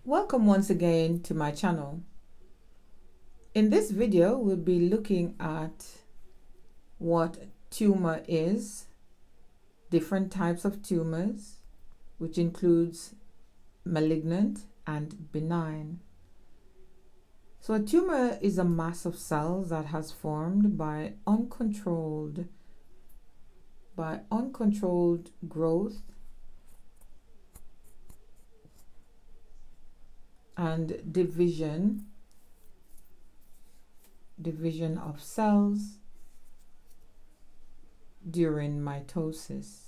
Welcome once again to my channel. In this video, we'll be looking at what tumor is, different types of tumors, which includes malignant and benign. So a tumor is a mass of cells that has formed by uncontrolled growth and division of cells during mitosis.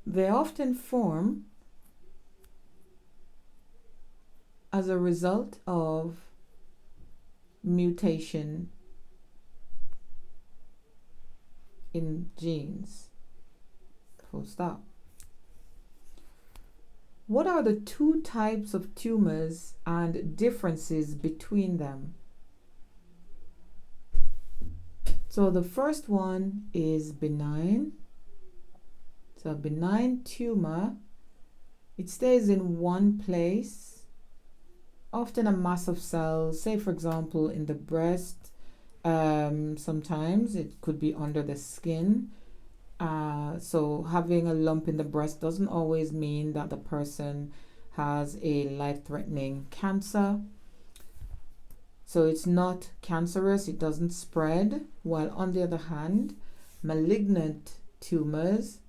They often form as a result of mutation in genes. Full stop. What are the two types of tumors and differences between them? So the first one is benign. So a benign tumor, it stays in one place, often a mass of cells, say for example in the breast. Sometimes it could be under the skin. So having a lump in the breast doesn't always mean that the person has a life-threatening cancer. So it's not cancerous, it doesn't spread. While on the other hand, malignant tumors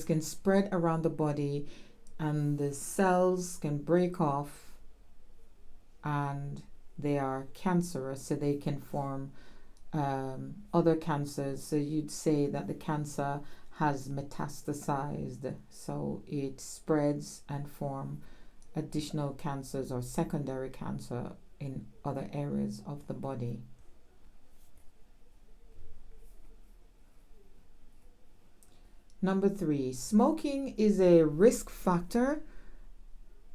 can spread around the body and the cells can break off and they are cancerous, so they can form other cancers. So you'd say that the cancer has metastasized, so it spreads and form additional cancers or secondary cancer in other areas of the body. Number 3, smoking is a risk factor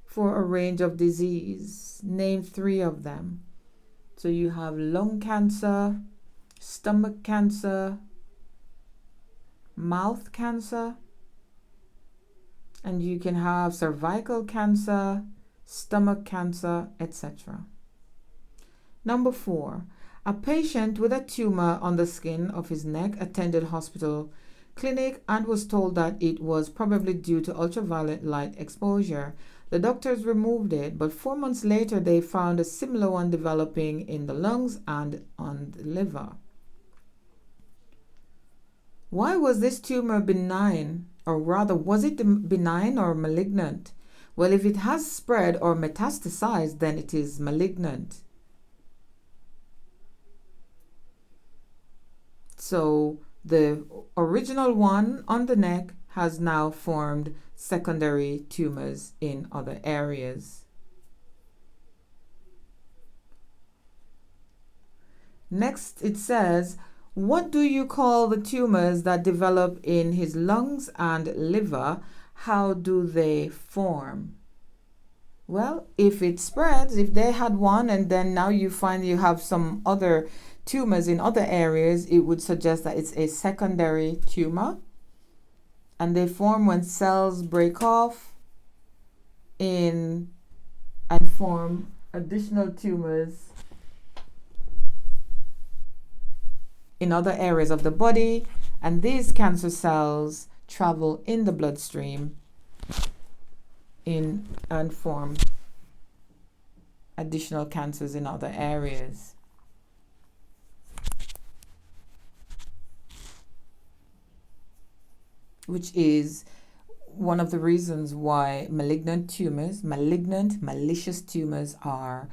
for a range of disease. Name 3 of them. So you have lung cancer, stomach cancer, mouth cancer, and you can have cervical cancer, stomach cancer, etc. Number 4, a patient with a tumor on the skin of his neck attended hospital clinic and was told that it was probably due to ultraviolet light exposure. The doctors removed it, but 4 months later they found a similar one developing in the lungs and on the liver. Why was this tumor benign, or rather was it benign or malignant? Well, if it has spread or metastasized, then it is malignant. So the original one on the neck has now formed secondary tumors in other areas. Next, it says, what do you call the tumors that develop in his lungs and liver? How do they form? Well, if it spreads, if they had one and then now you find you have some other tumors in other areas, it would suggest that it's a secondary tumor, and they form when cells break off and form additional tumors in other areas of the body, and these cancer cells travel in the bloodstream and form additional cancers in other areas. Which is one of the reasons why malignant, malicious tumors are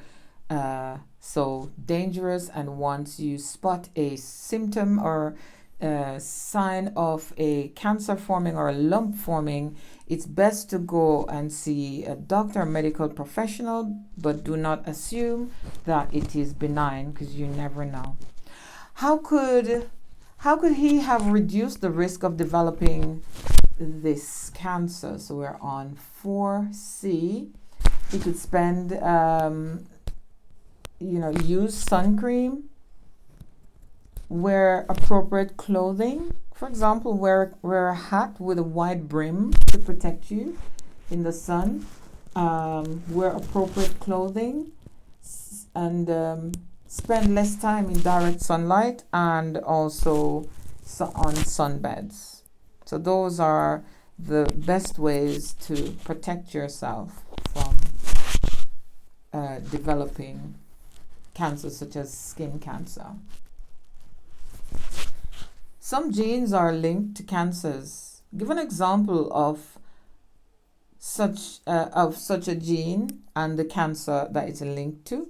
so dangerous. And once you spot a symptom or sign of a cancer forming or a lump forming, it's best to go and see a doctor, a medical professional, but do not assume that it is benign, because you never know. How could he have reduced the risk of developing this cancer. So we're on 4C. You could spend, use sun cream, wear appropriate clothing. For example, wear a hat with a wide brim to protect you in the sun. Wear appropriate clothing and spend less time in direct sunlight and also on sunbeds. So those are the best ways to protect yourself from developing cancers such as skin cancer. Some genes are linked to cancers. Give an example of such a gene and the cancer that it's linked to.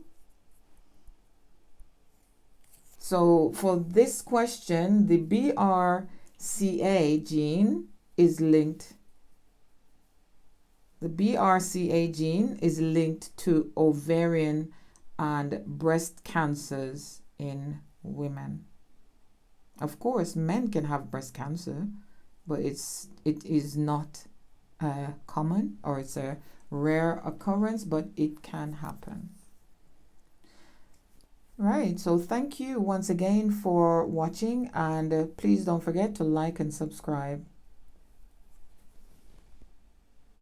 So for this question, the BRCA gene is linked. The BRCA gene is linked to ovarian and breast cancers in women. Of course, men can have breast cancer, but it is not common, or it's a rare occurrence, but it can happen. Right, so thank you once again for watching, and please don't forget to like and subscribe.